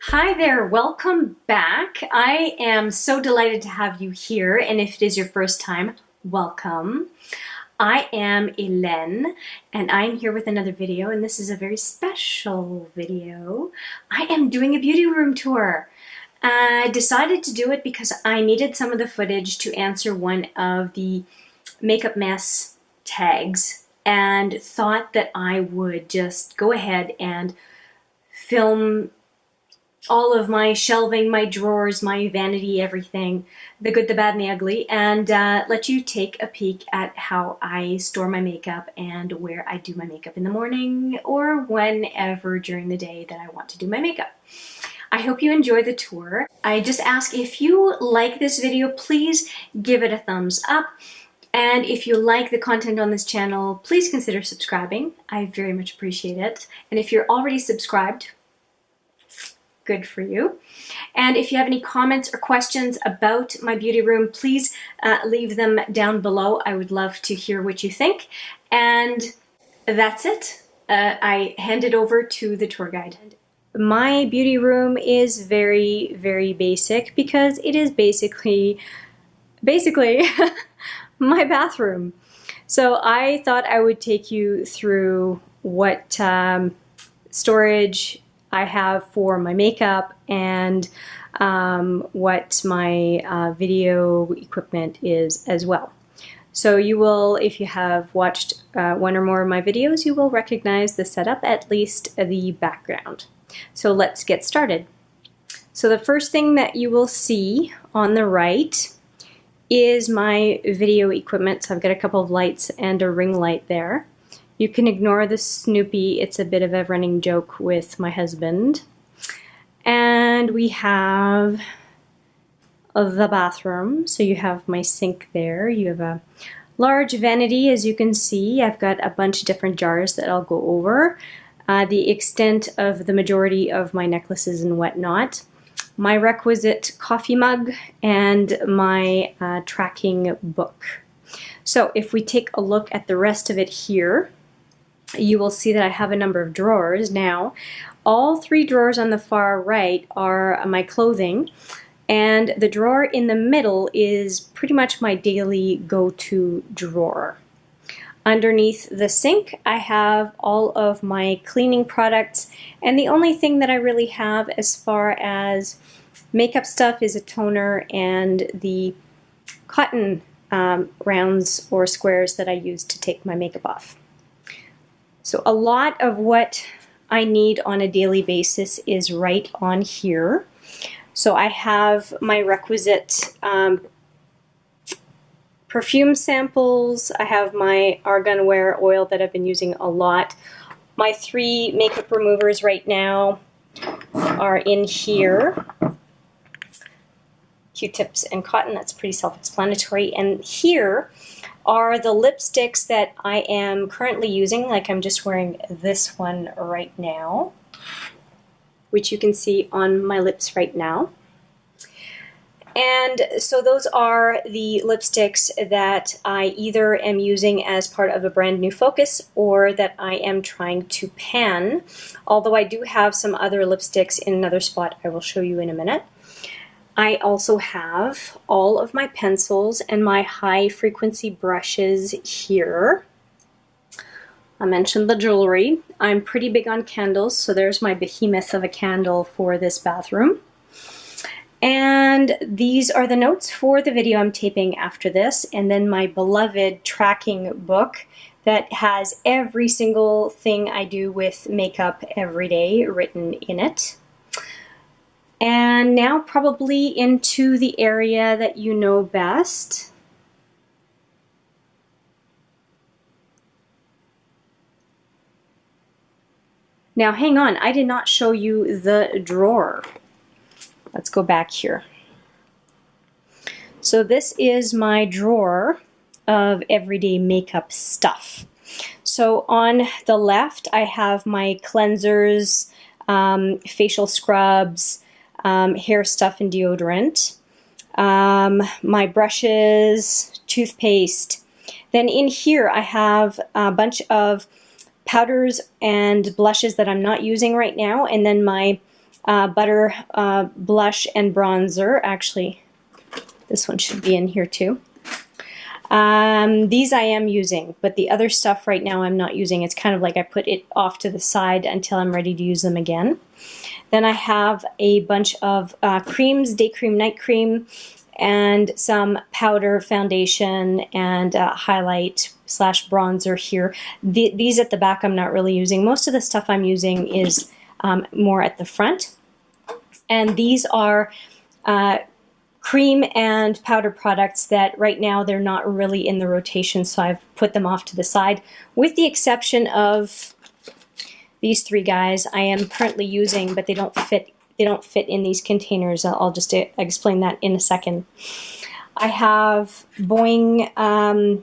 Hi there, welcome back. I am so delighted to have you here, and if it is your first time, welcome. I am Hélène, and I'm here with another video, and this is a very special video. I am doing a beauty room tour. I decided to do it because I needed some of the footage to answer one of the makeup mess tags, and thought that I would just go ahead and film all of my shelving, my drawers, my vanity, everything, the good, the bad, and the ugly, and let you take a peek at how I store my makeup and where I do my makeup in the morning or whenever during the day that I want to do my makeup. I hope you enjoy the tour. I just ask if you like this video, please give it a thumbs up. And if you like the content on this channel, please consider subscribing. I very much appreciate it. And if you're already subscribed, good for you. And if you have any comments or questions about my beauty room, please leave them down below. I would love to hear what you think. And that's it. I hand it over to the tour guide. My beauty room is very, very basic because it is basically my bathroom. So I thought I would take you through what storage I have for my makeup and what my video equipment is as well. So you will, if you have watched one or more of my videos, you will recognize the setup, at least the background. So let's get started. So the first thing that you will see on the right is my video equipment. So I've got a couple of lights and a ring light there. You can ignore the Snoopy, it's a bit of a running joke with my husband. And we have the bathroom, so you have my sink there. You have a large vanity, as you can see. I've got a bunch of different jars that I'll go over. The extent of the majority of my necklaces and whatnot. My requisite coffee mug and my tracking book. So if we take a look at the rest of it here, you will see that I have a number of drawers. Now, all three drawers on the far right are my clothing, and the drawer in the middle is pretty much my daily go-to drawer. Underneath the sink, I have all of my cleaning products, and the only thing that I really have as far as makeup stuff is a toner and the cotton rounds or squares that I use to take my makeup off. So a lot of what I need on a daily basis is right on here. So I have my requisite perfume samples. I have my Argan wear oil that I've been using a lot. My 3 makeup removers right now are in here. Q-tips and cotton, that's pretty self-explanatory. And here are the lipsticks that I am currently using, like I'm just wearing this one right now, which you can see on my lips right now. And so those are the lipsticks that I either am using as part of a brand new focus or that I am trying to pan, although I do have some other lipsticks in another spot I will show you in a minute. I also have all of my pencils and my high frequency brushes here. I mentioned the jewelry. I'm pretty big on candles, so there's my behemoth of a candle for this bathroom. And these are the notes for the video I'm taping after this, and then my beloved tracking book that has every single thing I do with makeup every day written in it. And now probably into the area that you know best. Now hang on, I did not show you the drawer. Let's go back here. So this is my drawer of everyday makeup stuff. So on the left I have my cleansers, facial scrubs, hair stuff and deodorant, my brushes, toothpaste, Then in here I have a bunch of powders and blushes that I'm not using right now, and then my butter blush and bronzer. Actually, this one should be in here too. These I am using, but the other stuff right now I'm not using. It's kind of like I put it off to the side until I'm ready to use them again. Then I have a bunch of creams, day cream, night cream, and some powder, foundation, and highlight / bronzer here. These at the back I'm not really using. Most of the stuff I'm using is more at the front. And these are cream and powder products that right now they're not really in the rotation, so I've put them off to the side, with the exception of these three guys I am currently using, but they don't fit in these containers. I'll just explain that in a second. I have Boing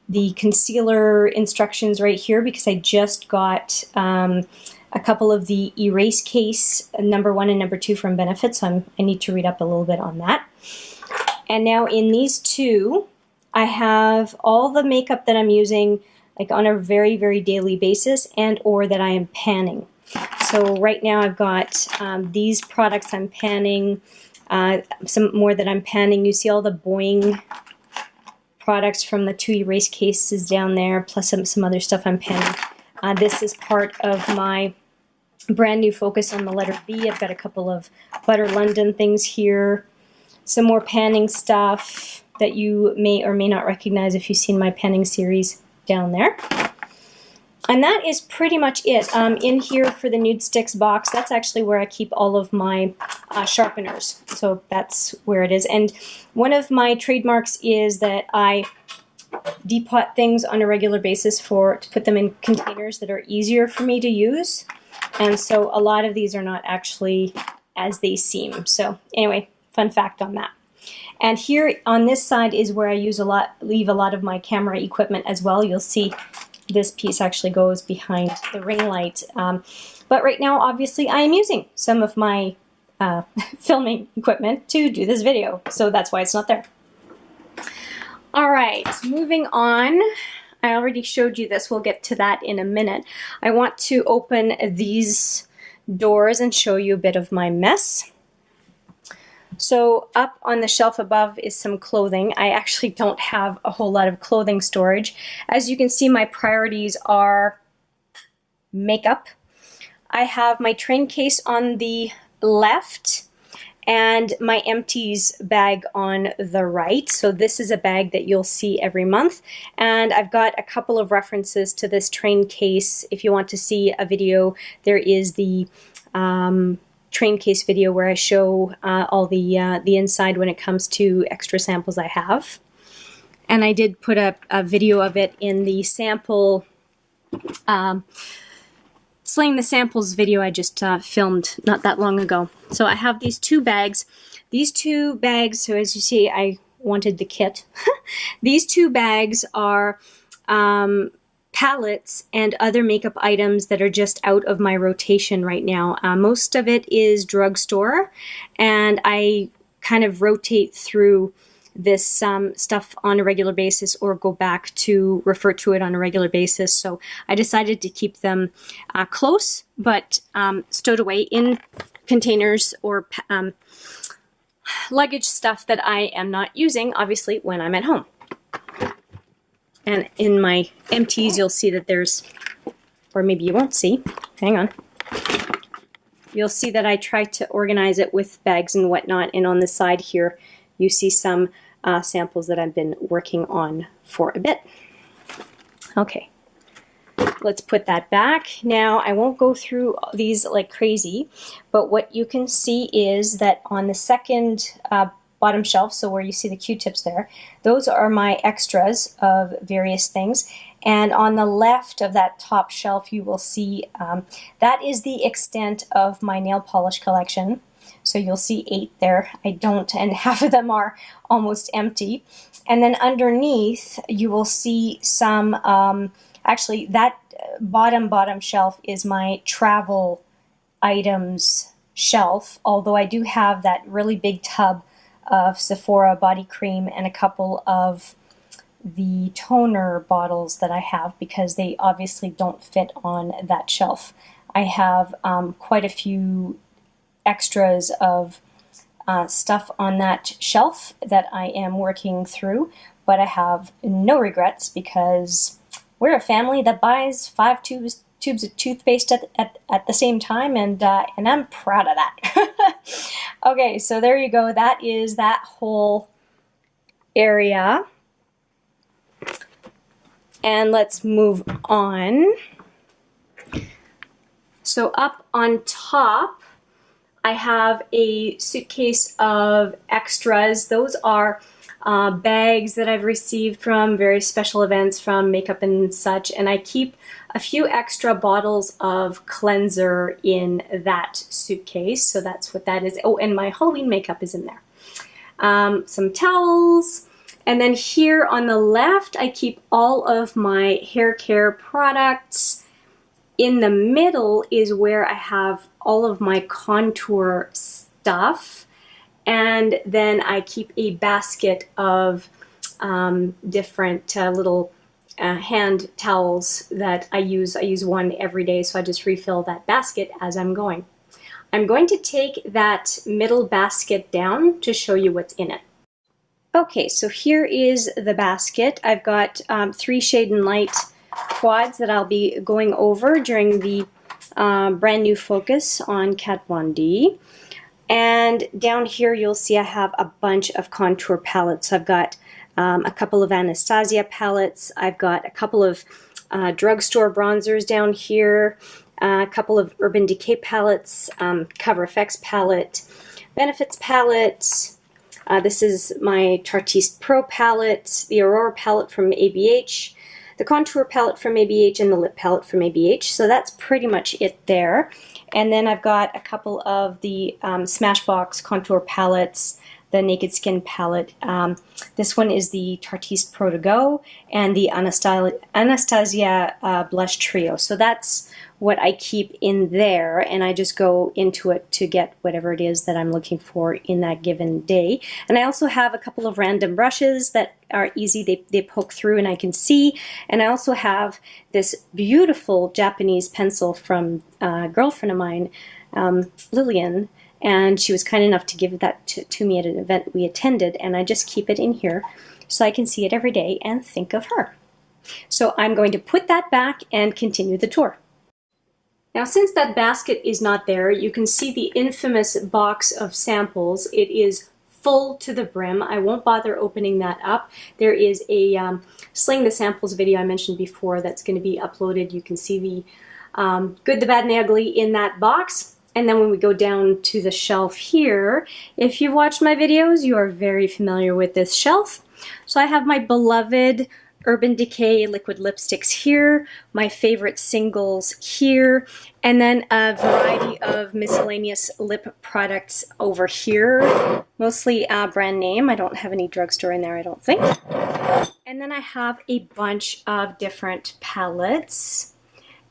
the concealer instructions right here because I just got a couple of the erase case number 1 and number 2 from Benefit, so I need to read up a little bit on that. And now in these two, I have all the makeup that I'm using like on a very, very daily basis, and or that I am panning. So right now I've got these products I'm panning, some more that I'm panning. You see all the Boing products from the 2 erase cases down there, plus some other stuff I'm panning. This is part of my brand new focus on the letter B. I've got a couple of Butter London things here, some more panning stuff that you may or may not recognize if you've seen my panning series down there. And that is pretty much it. In here for the Nude Sticks box, that's actually where I keep all of my sharpeners. So that's where it is. And one of my trademarks is that I depot things on a regular basis to put them in containers that are easier for me to use. And so a lot of these are not actually as they seem. So anyway, fun fact on that. And here on this side is where I leave a lot of my camera equipment as well. You'll see this piece actually goes behind the ring light. But right now, obviously, I am using some of my filming equipment to do this video. So that's why it's not there. All right, moving on. I already showed you this. We'll get to that in a minute. I want to open these doors and show you a bit of my mess. So up on the shelf above is some clothing. I actually don't have a whole lot of clothing storage. As you can see, my priorities are makeup. I have my train case on the left and my empties bag on the right. So this is a bag that you'll see every month. And I've got a couple of references to this train case. If you want to see a video, there is the train case video where I show all the inside when it comes to extra samples I have. And I did put a video of it in the sample Slaying the Samples video I just filmed not that long ago. So I have these two bags. These two bags, so as you see, I wanted the kit. These two bags are palettes and other makeup items that are just out of my rotation right now. Most of it is drugstore, and I kind of rotate through this stuff on a regular basis or go back to refer to it on a regular basis. So I decided to keep them close but stowed away in containers or luggage stuff that I am not using, obviously, when I'm at home. And in my empties, you'll see that there's, or maybe you won't see, hang on. You'll see that I try to organize it with bags and whatnot, and on the side here, you see some samples that I've been working on for a bit. Okay, let's put that back. Now, I won't go through these like crazy, but what you can see is that on the second bottom shelf, so where you see the Q-tips there, those are my extras of various things. And on the left of that top shelf, you will see that is the extent of my nail polish collection. So you'll see 8 there. I don't, and half of them are almost empty. And then underneath, you will see some, actually that bottom shelf is my travel items shelf, although I do have that really big tub of Sephora body cream and a couple of the toner bottles that I have because they obviously don't fit on that shelf. I have quite a few extras of stuff on that shelf that I am working through, but I have no regrets because we're a family that buys 5 tubes of toothpaste at the same time, and I'm proud of that. Okay, so there you go. That is that whole area. And let's move on. So up on top, I have a suitcase of extras. Those are bags that I've received from various special events, from makeup and such, and I keep a few extra bottles of cleanser in that suitcase, so that's what that is. Oh, and my Halloween makeup is in there. Some towels, and then here on the left I keep all of my hair care products. In the middle is where I have all of my contour stuff. And then I keep a basket of different little hand towels that I use. I use one every day, so I just refill that basket as I'm going. I'm going to take that middle basket down to show you what's in it. Okay, so here is the basket. I've got 3 Shade and Light quads that I'll be going over during the brand new focus on Kat Von D. And down here you'll see I have a bunch of contour palettes. So I've got a couple of Anastasia palettes. I've got a couple of drugstore bronzers down here, a couple of Urban Decay palettes, Cover FX palette, Benefits palette. This is my Tartiste Pro palette, the Aurora palette from ABH, the contour palette from ABH, and the lip palette from ABH. So that's pretty much it there. And then I've got a couple of the Smashbox contour palettes, the Naked Skin palette. This one is the Tartiste Pro to Go, and the Anastasia Blush Trio. So that's what I keep in there, and I just go into it to get whatever it is that I'm looking for in that given day. And I also have a couple of random brushes that are easy, they poke through and I can see. And I also have this beautiful Japanese pencil from a girlfriend of mine, Lillian, and she was kind enough to give that to me at an event we attended, and I just keep it in here so I can see it every day and think of her. So I'm going to put that back and continue the tour. Now, since that basket is not there, you can see the infamous box of samples. It is full to the brim. I won't bother opening that up. There is a Sling the Samples video I mentioned before that's going to be uploaded. You can see the good, the bad, and the ugly in that box. And then when we go down to the shelf here, if you've watched my videos, you are very familiar with this shelf. So I have my beloved Urban Decay liquid lipsticks here, my favorite singles here, and then a variety of miscellaneous lip products over here, mostly brand name. I don't have any drugstore in there, I don't think. And then I have a bunch of different palettes,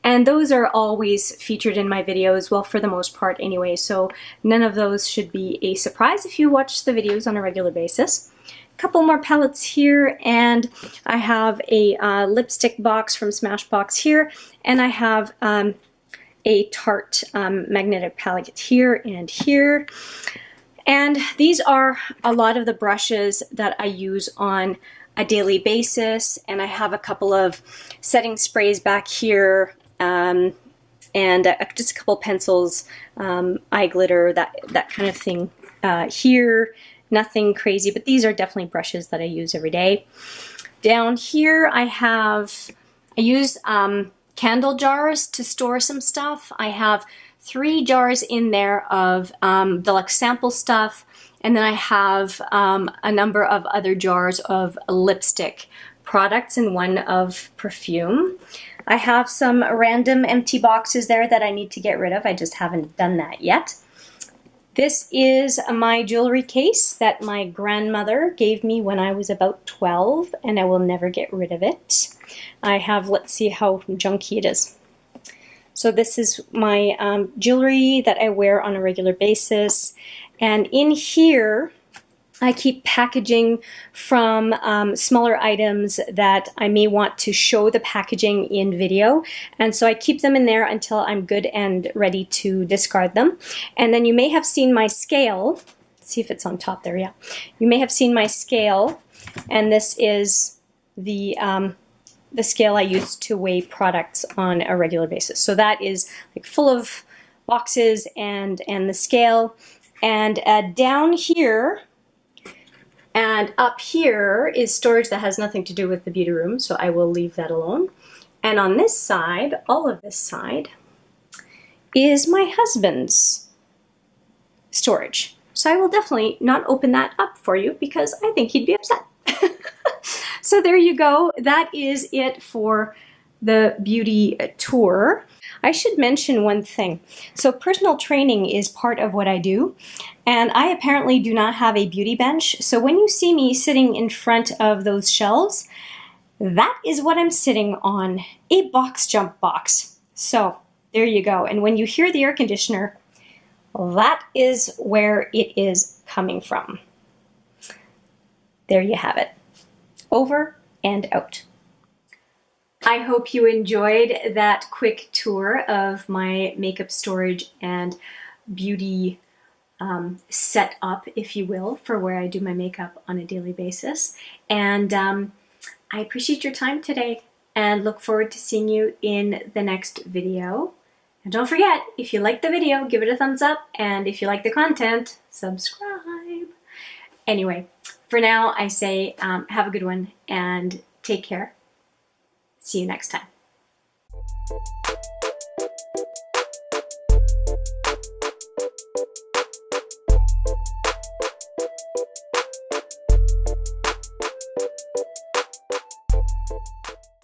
and those are always featured in my videos, well, for the most part anyway, so none of those should be a surprise if you watch the videos on a regular basis. Couple more palettes here, and I have a lipstick box from Smashbox here, and I have a Tarte magnetic palette here and here. And these are a lot of the brushes that I use on a daily basis, and I have a couple of setting sprays back here, and just a couple pencils, eye glitter, that kind of thing here. Nothing crazy, but these are definitely brushes that I use every day. Down here I use candle jars to store some stuff. I have 3 jars in there of deluxe sample stuff, and then I have a number of other jars of lipstick products and one of perfume. I have some random empty boxes there that I need to get rid of. I just haven't done that yet. This is my jewelry case that my grandmother gave me when I was about 12, and I will never get rid of it. I have, let's see how junky it is. So this is my jewelry that I wear on a regular basis, and in here I keep packaging from smaller items that I may want to show the packaging in video. And so I keep them in there until I'm good and ready to discard them. And then you may have seen my scale. Let's see if it's on top there, yeah. You may have seen my scale, and this is the scale I use to weigh products on a regular basis. So that is like full of boxes and the scale. And down here, and up here is storage that has nothing to do with the beauty room, so I will leave that alone. And on this side, all of this side, is my husband's storage. So I will definitely not open that up for you because I think he'd be upset. So there you go. That is it for the beauty tour. I should mention one thing. So personal training is part of what I do, and I apparently do not have a beauty bench. So when you see me sitting in front of those shelves, that is what I'm sitting on, a box jump box. So there you go. And when you hear the air conditioner, that is where it is coming from. There you have it. Over and out. I hope you enjoyed that quick tour of my makeup storage and beauty setup, if you will, for where I do my makeup on a daily basis. And I appreciate your time today and look forward to seeing you in the next video. And don't forget, if you like the video, give it a thumbs up. And if you like the content, subscribe. Anyway, for now, I say have a good one and take care. See you next time.